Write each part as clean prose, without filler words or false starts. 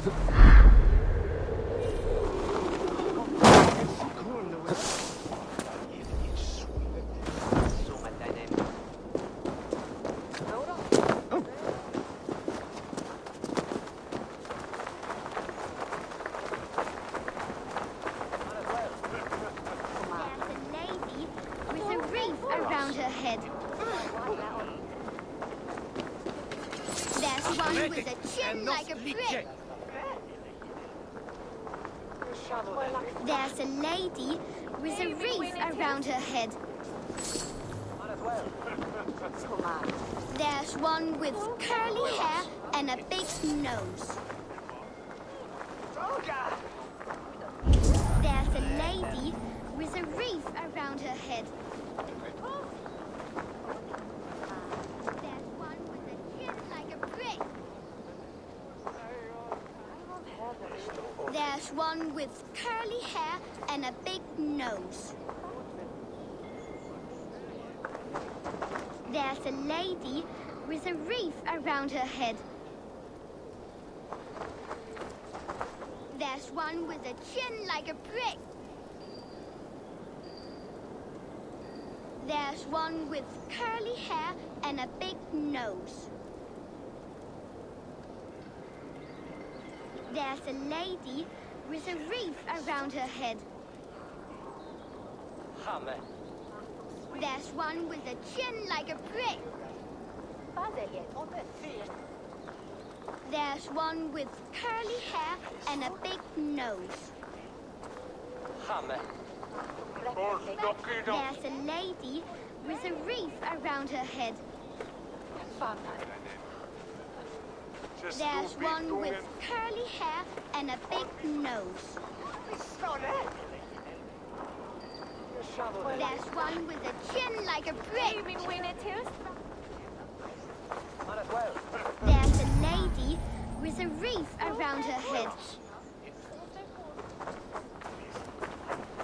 Around her head. There's one with a chin like a brick. There's a lady with a wreath around her head. There's one with curly hair and a big nose. There's a lady with a wreath around her head. There's one with a chin like a brick. There's one with curly hair and a big nose. There's a lady with a wreath around her head. There's one with a chin like a brick. There's one with curly hair and a big nose. There's a lady with a wreath around her head. There's one with a chin like a brick. There's one with curly hair and a big nose. There's a lady with a wreath around her head. There's one with curly hair and a big nose. There's one with a chin like a brick. There's a lady with a wreath around her head.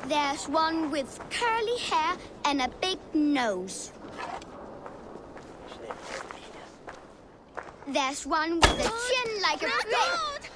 There's one with curly hair and a big nose. There's one with a chin like a brick.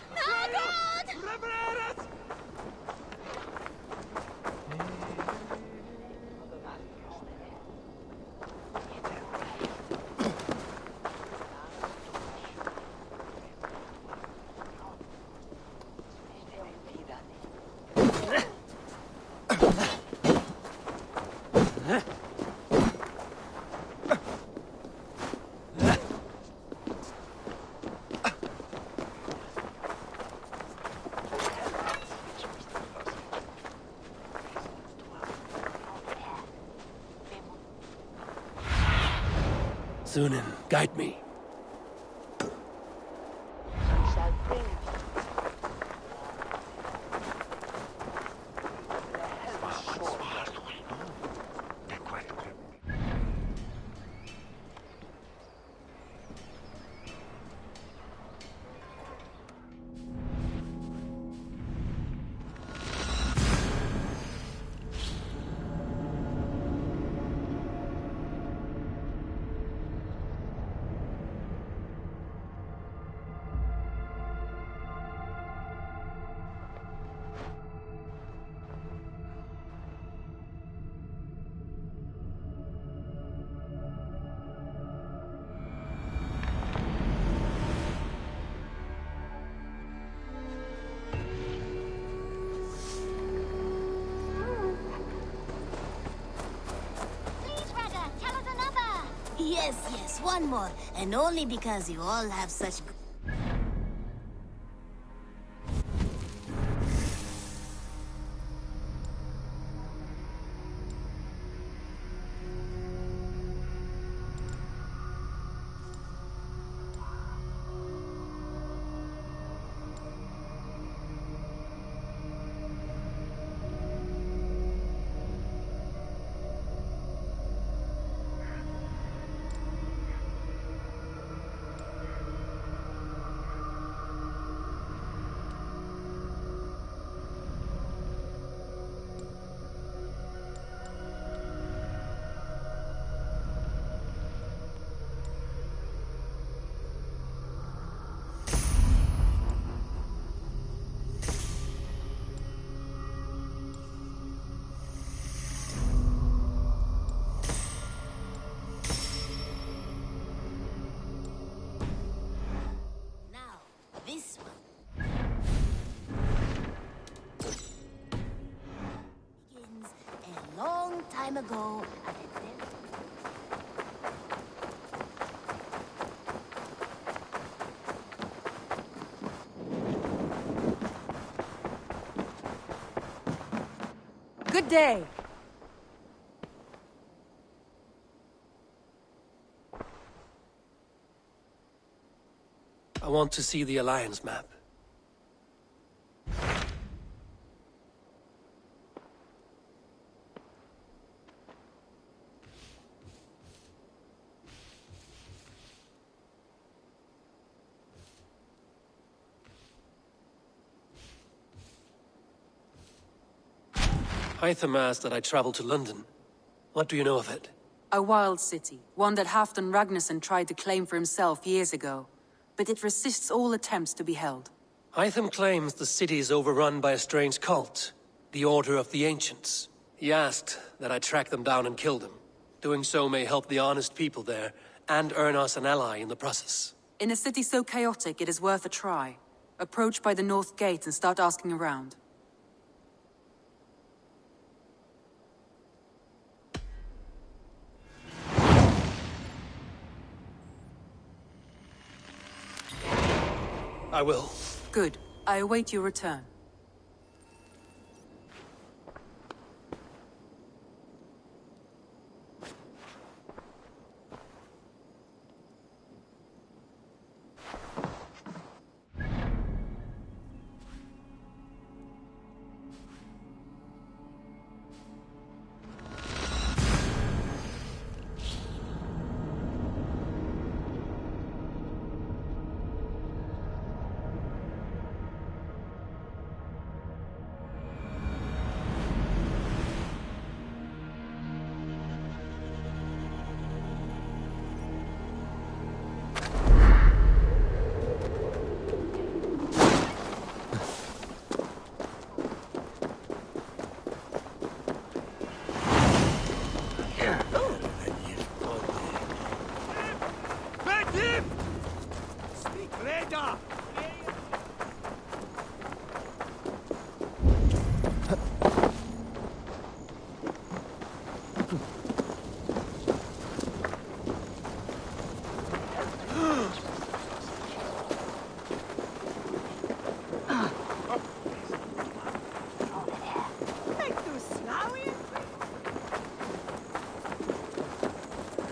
Sunan, guide me. Yes, one more. And only because you all have such... time ago, at a desert... Good day. I want to see the Alliance map. Hytham asked that I travel to London. What do you know of it? A wild city, one that Halfdan Ragnarsson tried to claim for himself years ago. But it resists all attempts to be held. Hytham claims the city is overrun by a strange cult, the Order of the Ancients. He asked that I track them down and kill them. Doing so may help the honest people there, and earn us an ally in the process. In a city so chaotic, it is worth a try. Approach by the North Gate and start asking around. I will. Good. I await your return.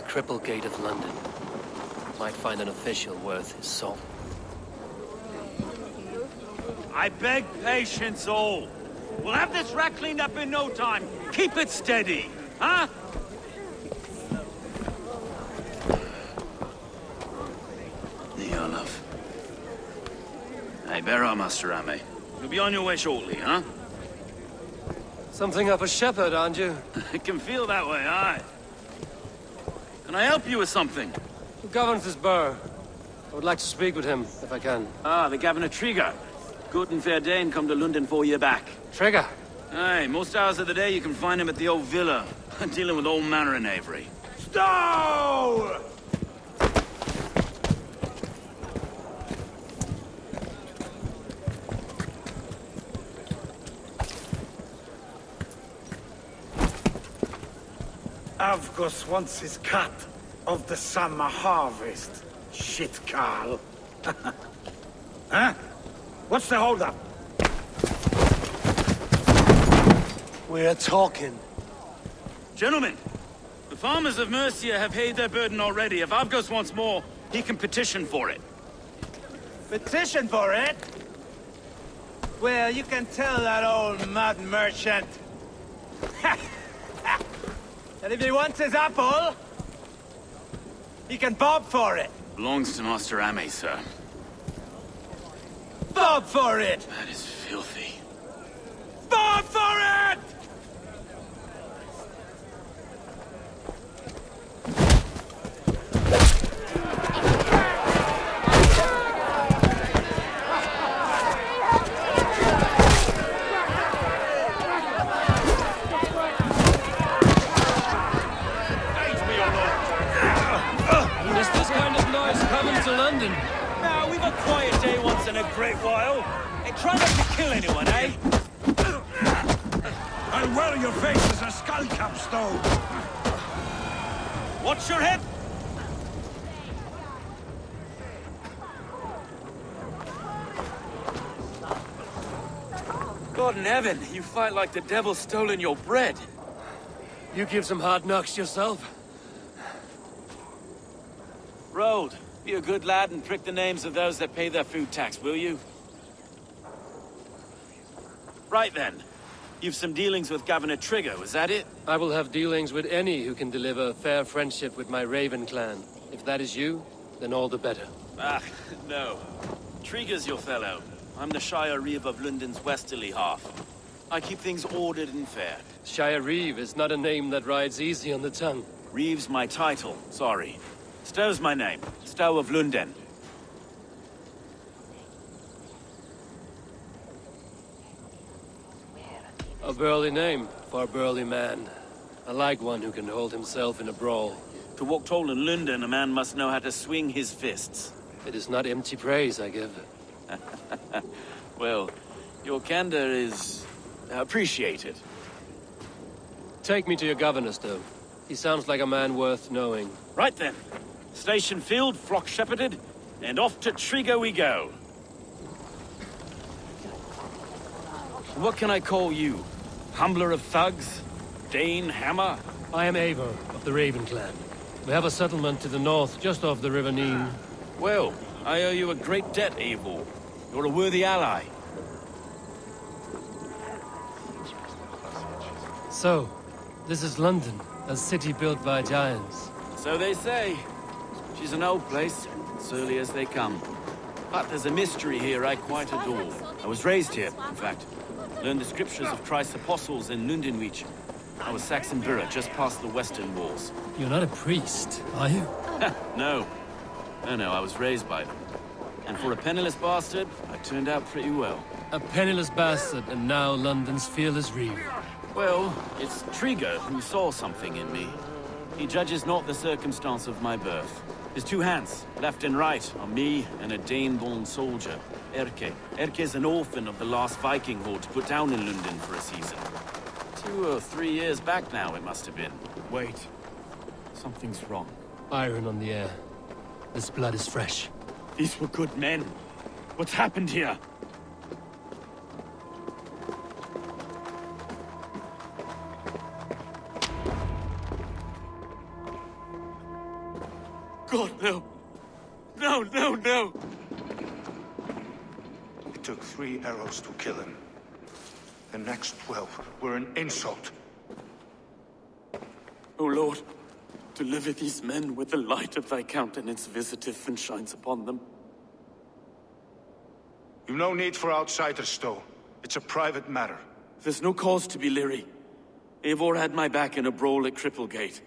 Triple Gate of London. Might find an official worth his salt. I beg patience, all. We'll have this rat cleaned up in no time. Keep it steady, huh? Olaf. Hey, bear up, Master Ame. You'll be on your way shortly, huh? Something of a shepherd, aren't you? It can feel that way, aye. Can I help you with something? Who governs this burr? I would like to speak with him, if I can. Ah, the Governor Trigger. Good and fair Dane come to London 4 year back. Trigger? Aye, most hours of the day you can find him at the old villa, dealing with all manner in Avery. Stow! Avgos wants his cut of the summer harvest. Shit, Carl. Huh? What's the holdup? We're talking. Gentlemen, the farmers of Mercia have paid their burden already. If Avgos wants more, he can petition for it. Petition for it? Well, you can tell that old mud merchant. And if he wants his apple, he can bob for it. Belongs to Master Ame, sir. Bob for it! That is filthy. Bob for it! Is this kind of noise coming to London? Now, we've a quiet day once in a great while. And try not to kill anyone, eh? I I'll wear your face as a skull capstone! Watch your head! God in heaven, you fight like the devil stolen your bread. You give some hard knocks yourself? Road, be a good lad and prick the names of those that pay their food tax, will you? Right then. You've some dealings with Governor Trigger, was that it? I will have dealings with any who can deliver a fair friendship with my Raven clan. If that is you, then all the better. Ah, no. Trigger's your fellow. I'm the Shire Reeve of London's westerly half. I keep things ordered and fair. Shire Reeve is not a name that rides easy on the tongue. Reeve's my title, sorry. Stow's my name. Stow of London. A burly name for a burly man. I like one who can hold himself in a brawl. To walk tall in London, a man must know how to swing his fists. It is not empty praise I give. Well, your candor is appreciated. Take me to your governor, Stow. He sounds like a man worth knowing. Right then. Station filled, flock shepherded, and off to Trigger we go. What can I call you? Humbler of thugs? Dane Hammer? I am Eivor of the Raven clan. We have a settlement to the north, just off the River Nene. Well, I owe you a great debt, Eivor. You're a worthy ally. So, this is London, a city built by giants. So they say. She's an old place, surly as they come. But there's a mystery here I quite adore. I was raised here, in fact. Learned the scriptures of Christ's apostles in Lundenwich. I was Saxon Borough, just past the western walls. You're not a priest, are you? No. No, I was raised by them. And for a penniless bastard, I turned out pretty well. A penniless bastard, and now London's fearless reeve. Well, it's Trigger who saw something in me. He judges not the circumstance of my birth. His two hands, left and right, are me and a Dane-born soldier, Erke. Erke's an orphan of the last Viking horde put down in London for a season. 2 or 3 years back now, it must have been. Wait. Something's wrong. Iron on the air. This blood is fresh. These were good men. What's happened here? God, no. No, no, no! It took 3 arrows to kill him. The next 12 were an insult. O Lord, deliver these men with the light of thy countenance visitive and shines upon them. You've no need for outsiders, Stow. It's a private matter. There's no cause to be leery. Eivor had my back in a brawl at Cripplegate.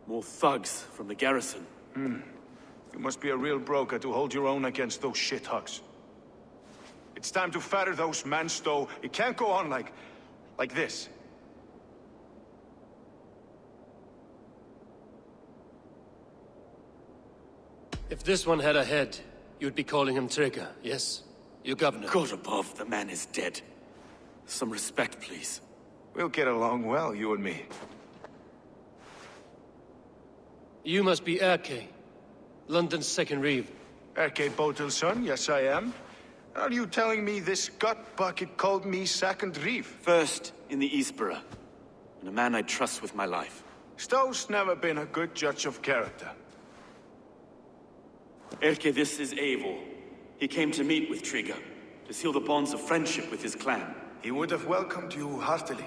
More thugs from the garrison. You must be a real broker to hold your own against those shithugs. It's time to fetter those men, Stow. It can't go on like this. If this one had a head, you'd be calling him Trigger, yes? Your governor. God above, the man is dead. Some respect, please. We'll get along well, you and me. You must be Erke, London's second reeve. Erke Botel's son, yes I am. Are you telling me this gut bucket called me second reeve? First in the Eastborough, and a man I trust with my life. Stow's never been a good judge of character. Erke, this is Eivor. He came to meet with Trigger, to seal the bonds of friendship with his clan. He would have welcomed you heartily.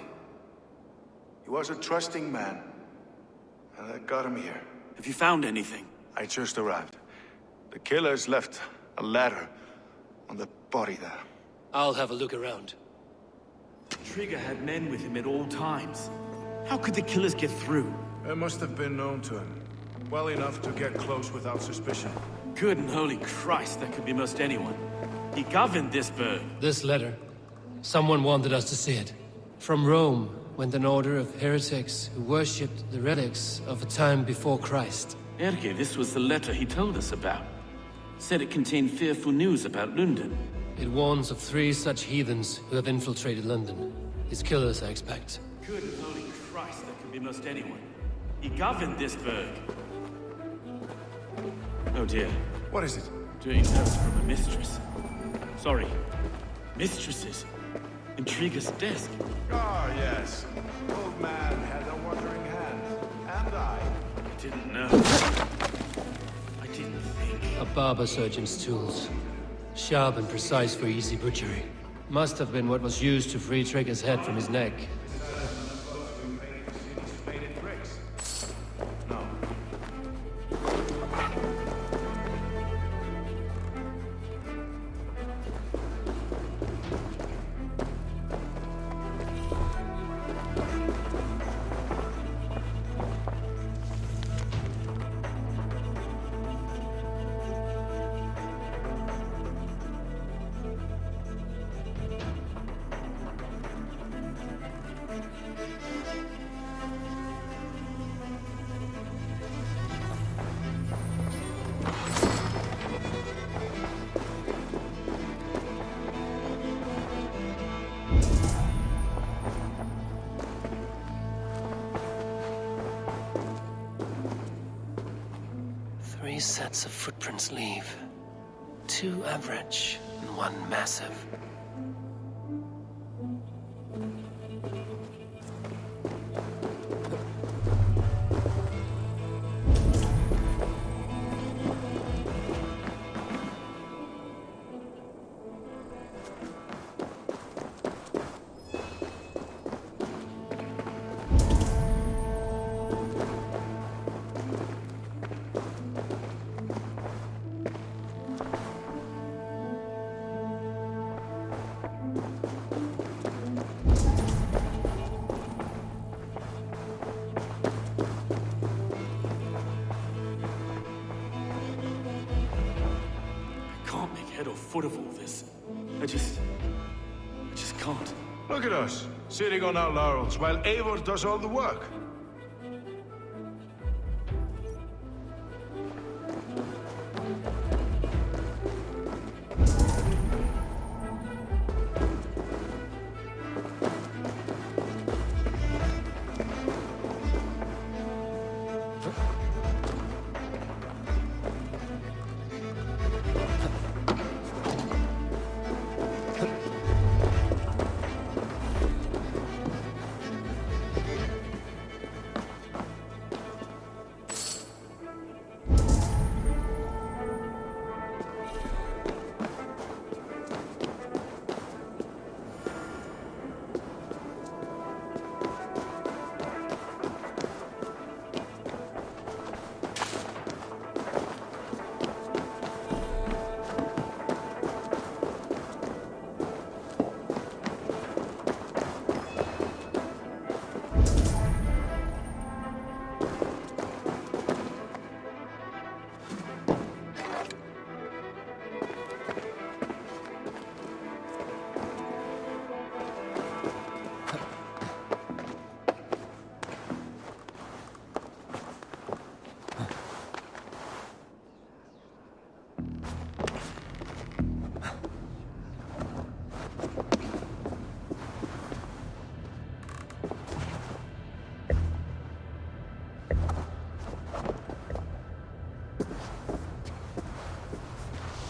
He was a trusting man, and I got him here. Have you found anything? I just arrived. The killers left a ladder on the body there. I'll have a look around. Trigger had men with him at all times. How could the killers get through? It must have been known to him. Well enough to get close without suspicion. Good and holy Christ, that could be most anyone. He governed this burg. This letter. Someone wanted us to see it. From Rome went an order of heretics who worshipped the relics of a time before Christ. Erke, this was the letter he told us about. Said it contained fearful news about London. It warns of 3 such heathens who have infiltrated London. His killers, I expect. Good holy Christ, that could be most anyone. He governed this burg. Oh dear. What is it? Doing notes from a mistress. Sorry. Mistresses. Intrigue's desk. Ah, yes. Old man had a wandering hand. And I. I didn't know. I didn't think. A barber surgeon's tools. Sharp and precise for easy butchery. Must have been what was used to free Trigger's head from his neck. No. Three sets of footprints leave. Two average and one massive. I can't make head or foot of all this. I just can't. Look at us, sitting on our laurels while Eivor does all the work.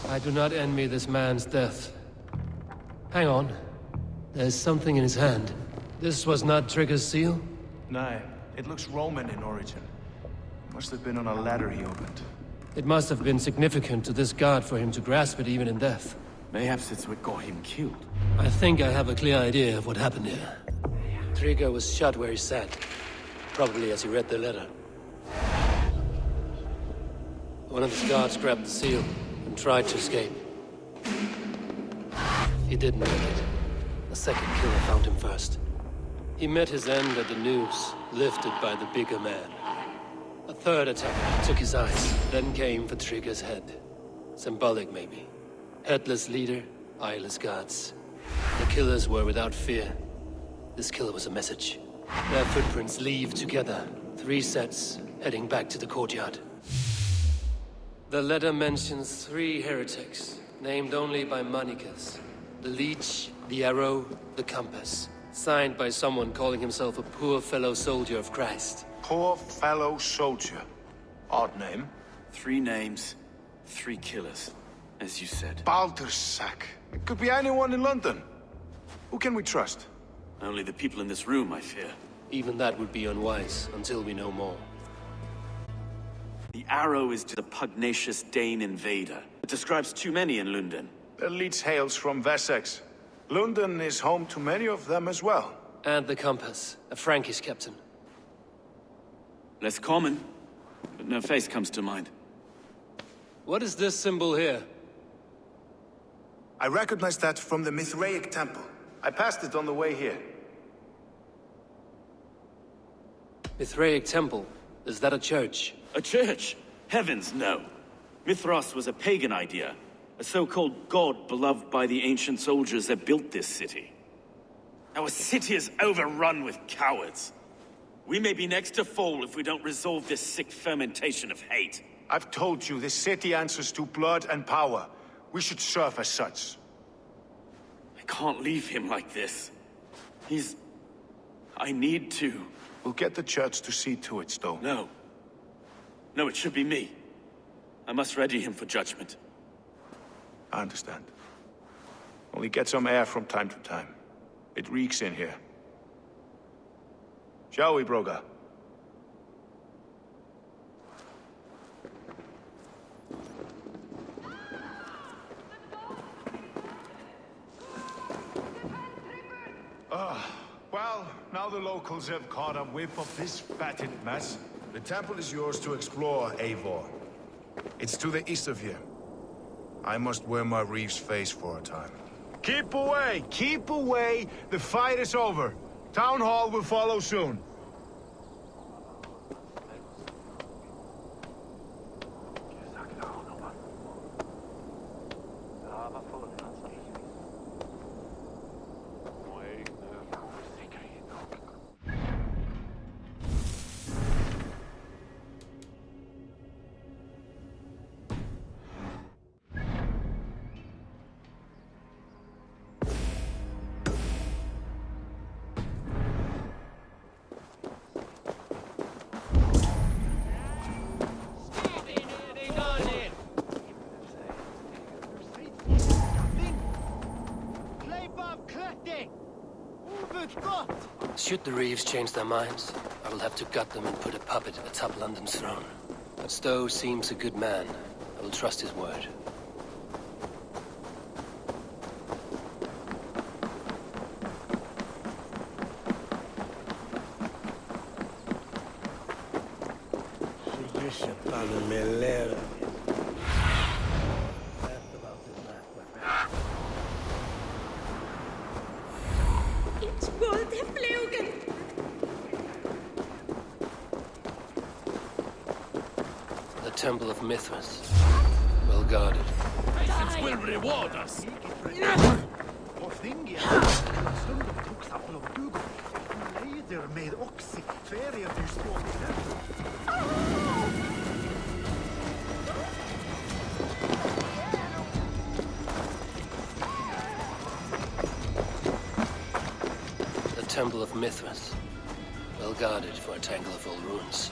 I do not envy this man's death. Hang on. There's something in his hand. This was not Trigger's seal? No, it looks Roman in origin. Must have been on a ladder he opened. It must have been significant to this god for him to grasp it even in death. Mayhaps it's what got him killed. I think I have a clear idea of what happened here. Trigger was shot where he sat. Probably as he read the letter. One of his guards grabbed the seal and tried to escape. He didn't make it. A second killer found him first. He met his end at the noose, lifted by the bigger man. A third attack took his eyes, then came for Trigger's head. Symbolic, maybe. Headless leader, eyeless guards. The killers were without fear. This killer was a message. Their footprints leave together. 3 sets, heading back to the courtyard. The letter mentions 3 heretics, named only by Manicus. The Leech, the Arrow, the Compass. Signed by someone calling himself a poor fellow soldier of Christ. Poor fellow soldier. Odd name. 3 names, 3 killers, as you said. Baldersack. It could be anyone in London. Who can we trust? Only the people in this room, I fear. Even that would be unwise, until we know more. The arrow is to the pugnacious Dane invader. It describes too many in London. The leech hails from Wessex. London is home to many of them as well. And the compass, a Frankish captain. Less common, but no face comes to mind. What is this symbol here? I recognize that from the Mithraic temple. I passed it on the way here. Mithraic temple? Is that a church? A church? Heavens, no. Mithras was a pagan idea. A so-called god beloved by the ancient soldiers that built this city. Our city is overrun with cowards. We may be next to fall if we don't resolve this sick fermentation of hate. I've told you, this city answers to blood and power. We should serve as such. I can't leave him like this. I need to. We'll get the church to see to it, Stone. No. No, it should be me. I must ready him for judgment. I understand. Only get some air from time to time. It reeks in here. Shall we, Broga? Well, now the locals have caught a whiff of this fatted mess. The temple is yours to explore, Eivor. It's to the east of here. I must wear my Reeve's face for a time. Keep away! Keep away! The fight is over. Town Hall will follow soon. Should the Reeves change their minds, I will have to gut them and put a puppet atop London's throne. But Stowe seems a good man. I will trust his word. The Temple of Mithras. Well guarded. Patience will reward us! The Temple of Mithras. Well guarded for a tangle of old ruins.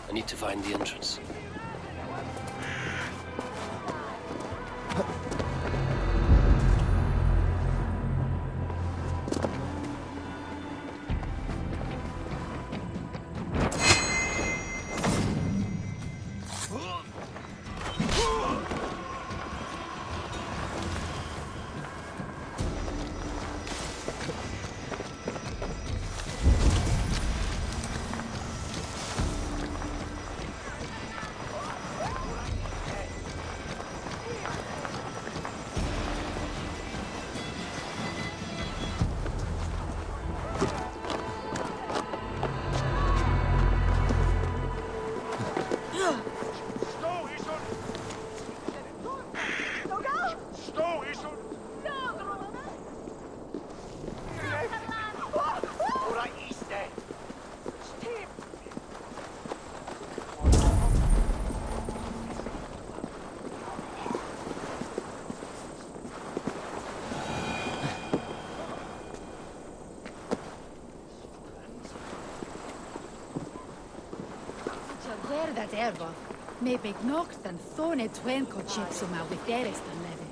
I need to find the entrance. at ergo. Me big nocht and thone twenko chips om with derest and leve.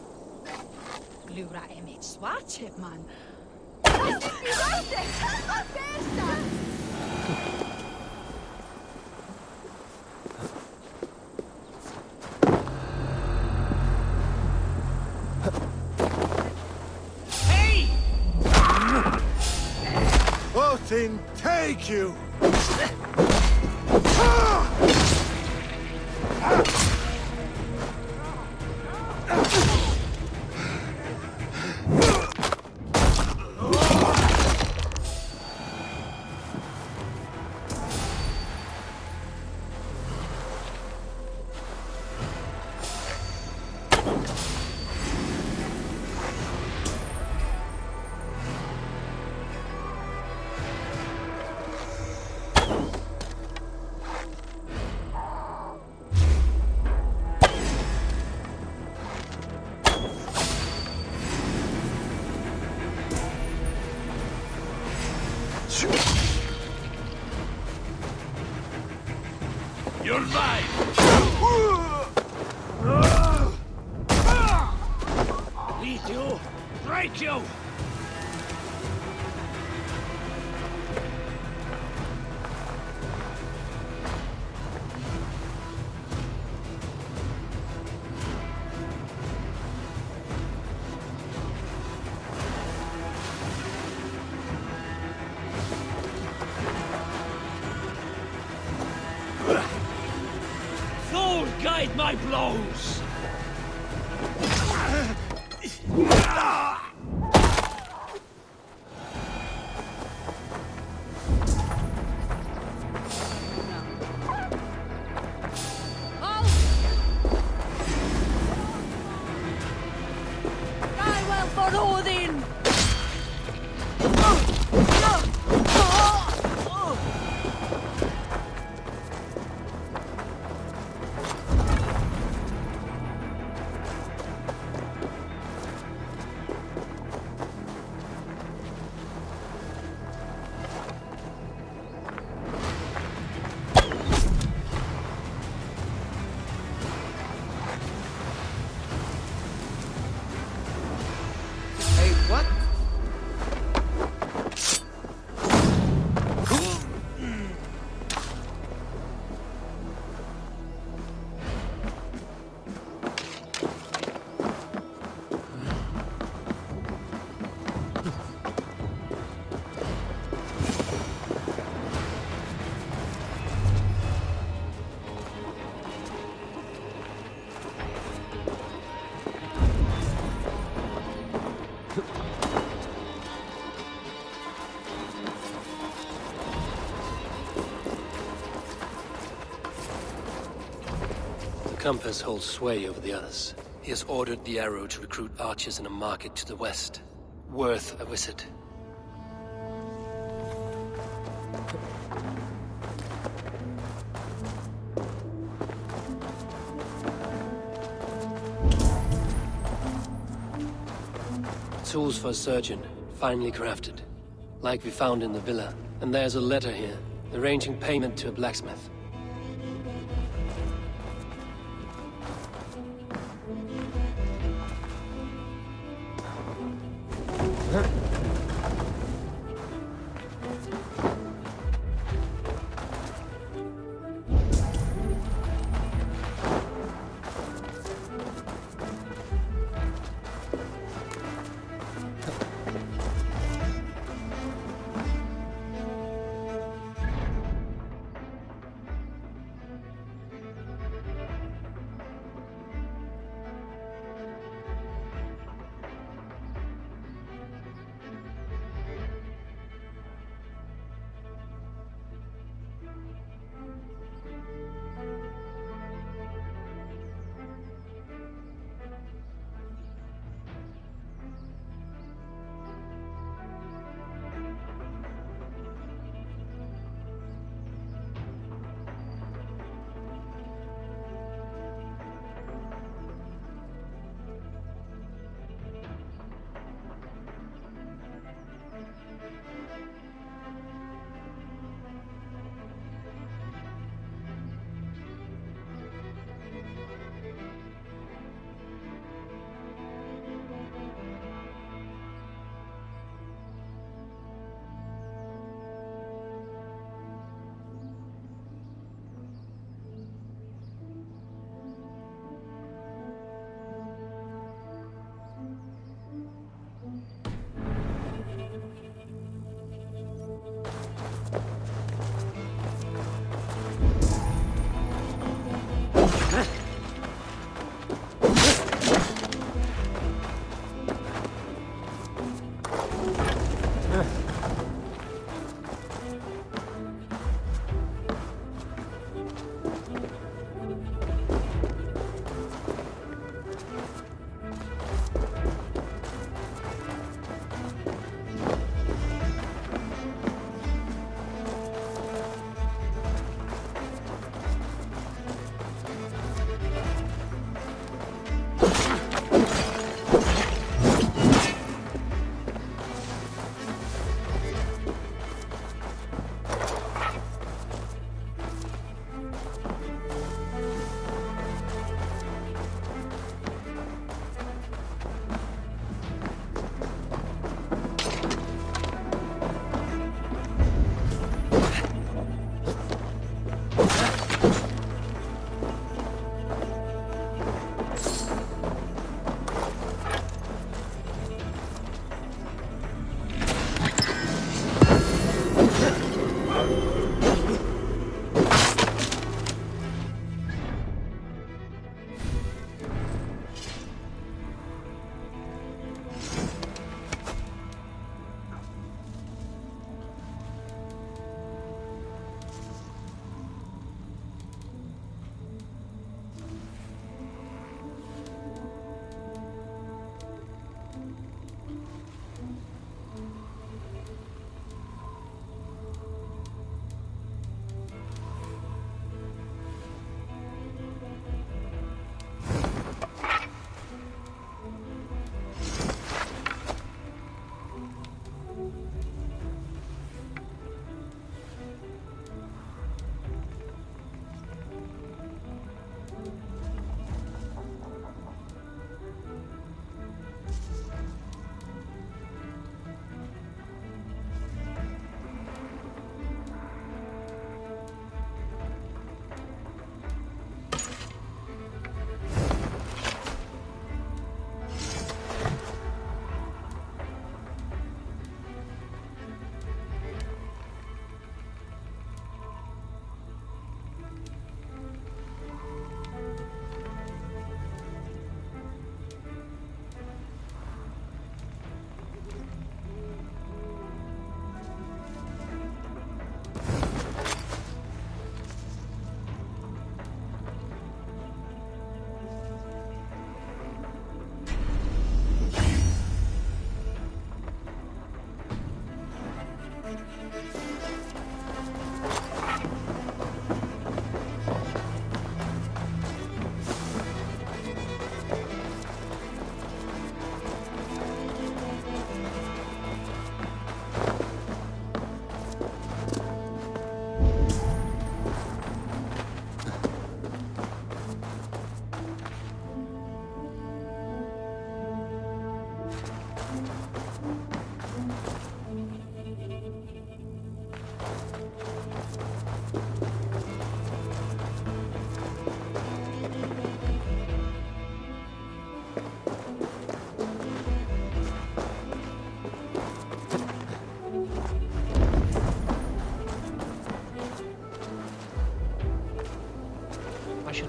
Glura emich swatchip man. Odin, take you! You're mine! Beat you! Break you! Thor, guide my blows! Die well for Odin! Hey, what? The compass holds sway over the others. He has ordered the arrow to recruit archers in a market to the west. Worth a visit. Tools for a surgeon, finely crafted. Like we found in the villa. And there's a letter here, arranging payment to a blacksmith.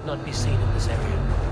should not be seen in this area.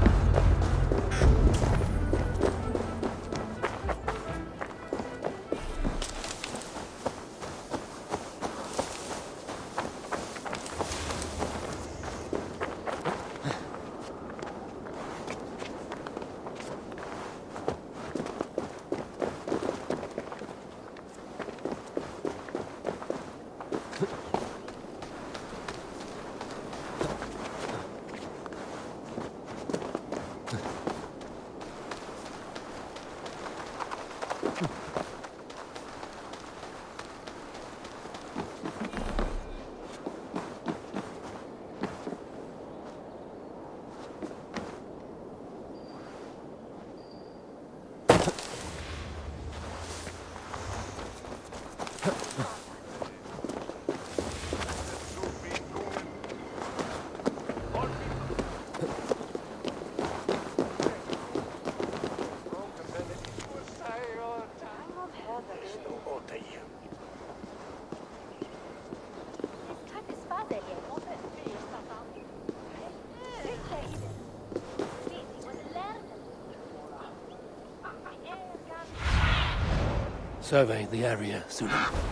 Survey the area, Sunan.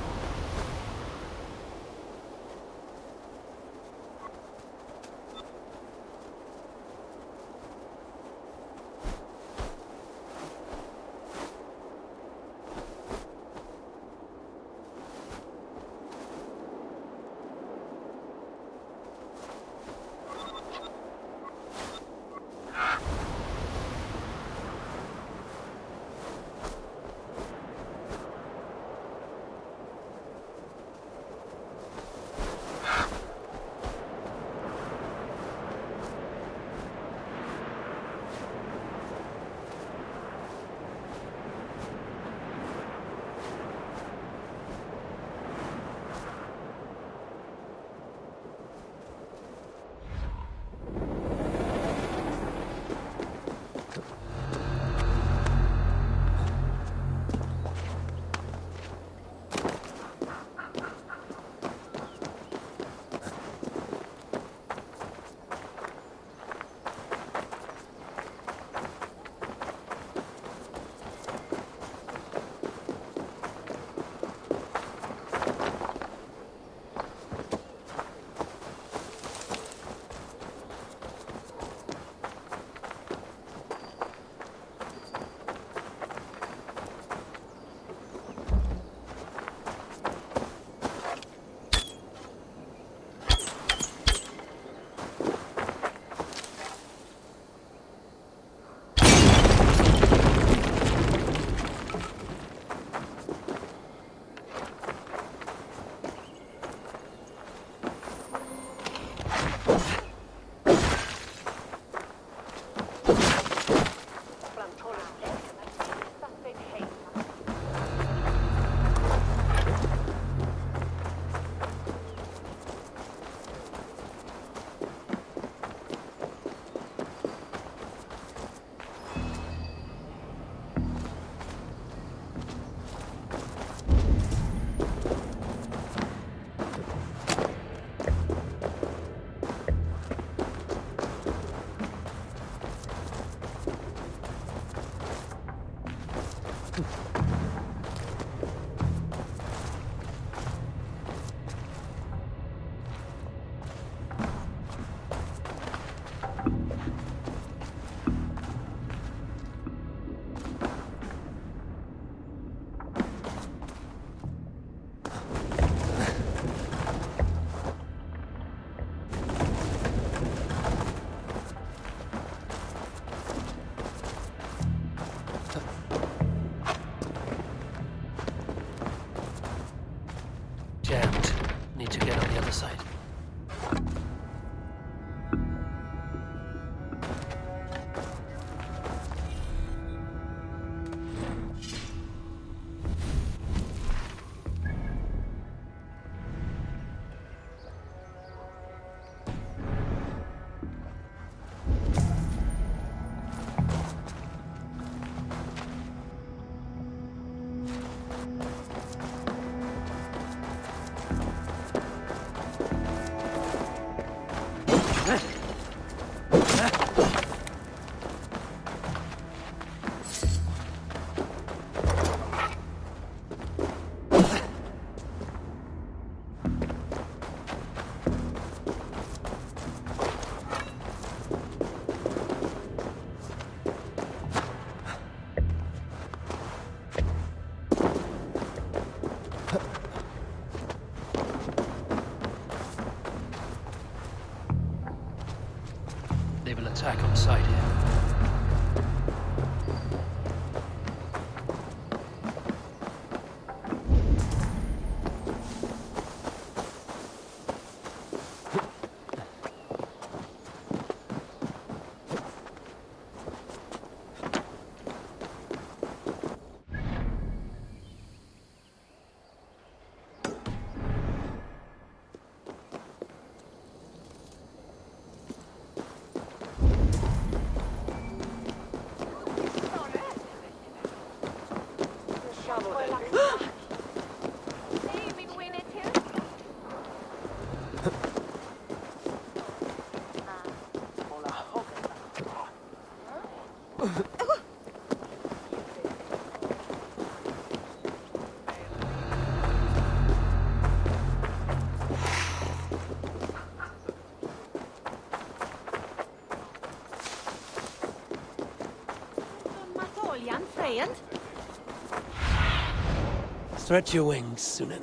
Stretch your wings, Sunan.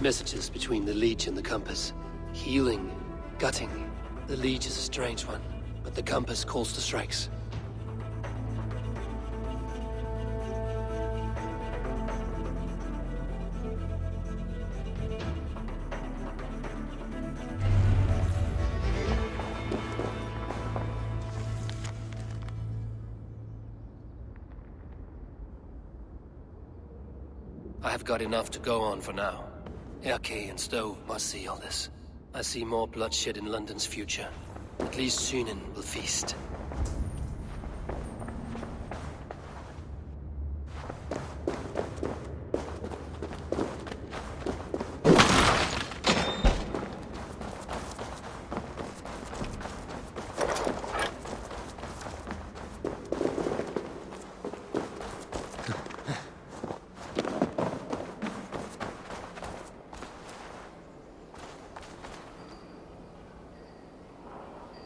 messages between the Leech and the Compass. Healing, gutting. The Leech is a strange one, but the Compass calls the strikes. I have got enough to go on for now. Erke and Stowe must see all this. I see more bloodshed in London's future. At least Sunan will feast.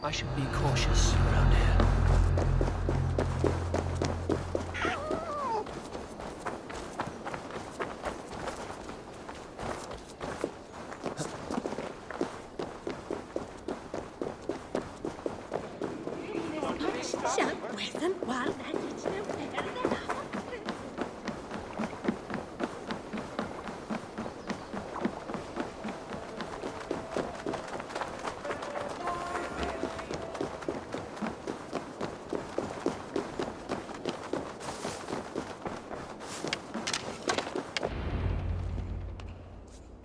I should be cautious around here.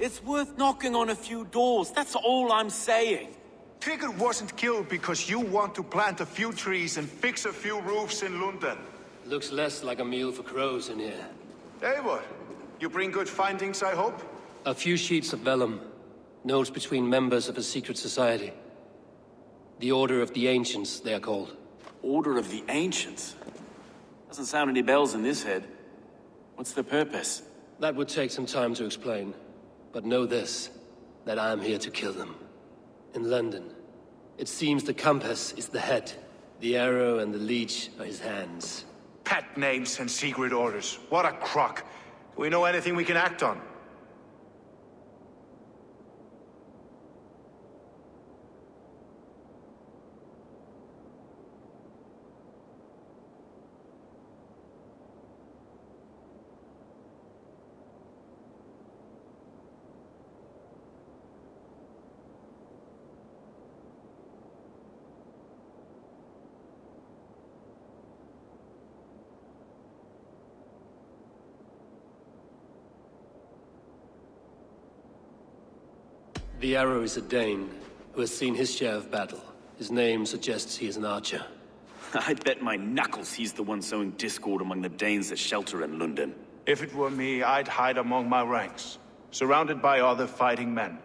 It's worth knocking on a few doors, that's all I'm saying. Tigger wasn't killed because you want to plant a few trees and fix a few roofs in London. Looks less like a meal for crows in here. Eivor, you bring good findings, I hope? A few sheets of vellum. Notes between members of a secret society. The Order of the Ancients, they are called. Order of the Ancients? Doesn't sound any bells in this head. What's the purpose? That would take some time to explain. But know this, that I am here to kill them. In London, it seems the Compass is the head. The arrow and the leech are his hands. Pet names and secret orders. What a crock. Do we know anything we can act on? The arrow is a Dane, who has seen his share of battle. His name suggests he is an archer. I bet my knuckles he's the one sowing discord among the Danes that shelter in London. If it were me, I'd hide among my ranks, surrounded by other fighting men.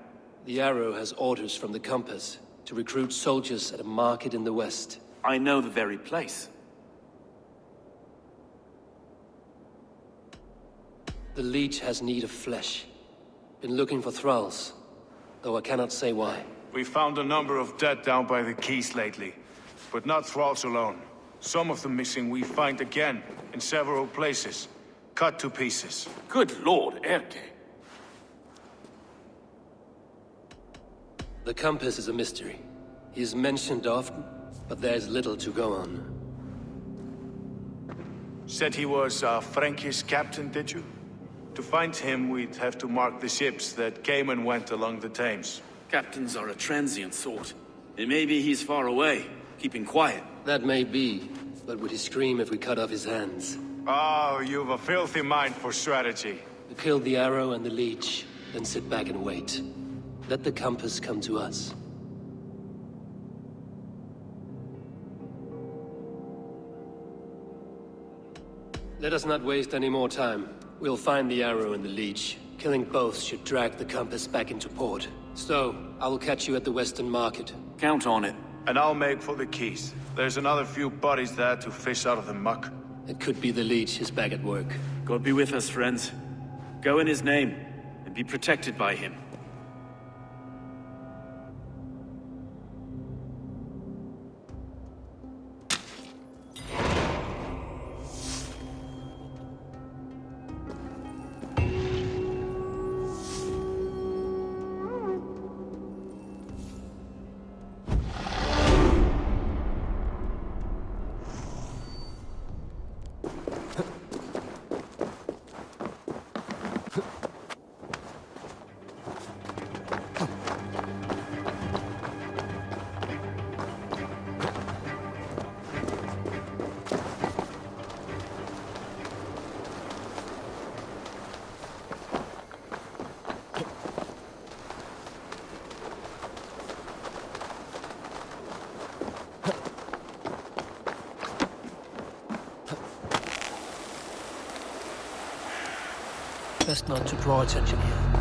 The arrow has orders from the Compass to recruit soldiers at a market in the west. I know the very place. The Leech has need of flesh. Been looking for thralls, though I cannot say why. We found a number of dead down by the quays lately, but not thralls alone. Some of the missing we find again in several places, cut to pieces. Good lord, Erke. The Compass is a mystery. He is mentioned often, but there's little to go on. Said he was a Frankish captain, did you? To find him, we'd have to mark the ships that came and went along the Thames. Captains are a transient sort. It may be he's far away, keeping quiet. That may be, but would he scream if we cut off his hands? Oh, you've a filthy mind for strategy. We kill the arrow and the leech, then sit back and wait. Let the Compass come to us. Let us not waste any more time. We'll find the arrow and the leech. Killing both should drag the Compass back into port. So, I will catch you at the Western Market. Count on it. And I'll make for the quays. There's another few bodies there to fish out of the muck. It could be the leech is back at work. God be with us, friends. Go in his name, and be protected by him. Best not to draw attention here.